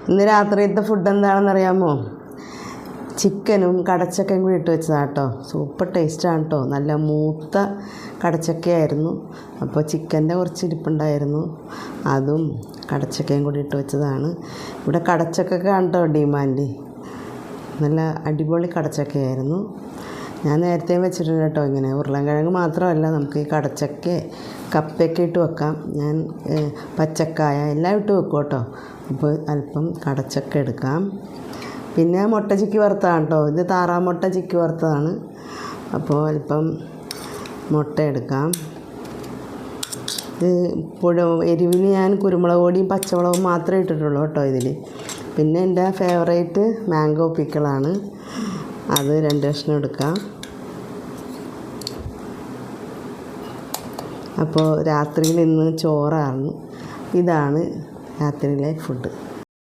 ഇന്ന് രാത്രിയിലത്തെ ഫുഡ് എന്താണെന്നറിയാമോ? ചിക്കനും കടച്ചക്കയും കൂടി ഇട്ട് വെച്ചതാണ് കേട്ടോ. സൂപ്പർ ടേസ്റ്റാണ് കേട്ടോ. നല്ല മൂത്ത കടച്ചക്കയായിരുന്നു. അപ്പോൾ ചിക്കൻ്റെ കുറച്ച് ഇരിപ്പുണ്ടായിരുന്നു, അതും കടച്ചക്കയും കൂടി ഇട്ട് വെച്ചതാണ്. ഇവിടെ കടച്ചക്കൊക്കെ കേട്ടോ ഡിമാൻഡ്. നല്ല അടിപൊളി കടച്ചക്കയായിരുന്നു. ഞാൻ നേരത്തെയും വെച്ചിട്ടുണ്ട് കേട്ടോ. ഇങ്ങനെ ഉരുളൻകിഴങ്ങ് മാത്രമല്ല, നമുക്ക് ഈ കടച്ചക്ക കപ്പയൊക്കെ ഇട്ട് വെക്കാം. ഞാൻ പച്ചക്കായ എല്ലാം ഇട്ട് വെക്കും കേട്ടോ. അപ്പോൾ അല്പം കടച്ചക്ക എടുക്കാം. പിന്നെ മുട്ട ചിക്കി വറുത്തതാണ് കേട്ടോ. ഇത് താറാമുട്ട ചിക്കി വറുത്തതാണ്. അപ്പോൾ അല്പം മുട്ട എടുക്കാം. ഇത് എരിവിന് ഞാൻ കുരുമുളക് പൊടിയും പച്ചമുളകും മാത്രമേ ഇട്ടിട്ടുള്ളൂ കേട്ടോ ഇതിൽ. പിന്നെ എൻ്റെ ഫേവറേറ്റ് മാംഗോ പിക്കിളാണ്, അത് 2 കഷ്ണം എടുക്കാം. അപ്പോൾ രാത്രിയിൽ ഇന്ന് ചോറാണ്. ഇതാണ് രാത്രിയിലെ ഫുഡ്.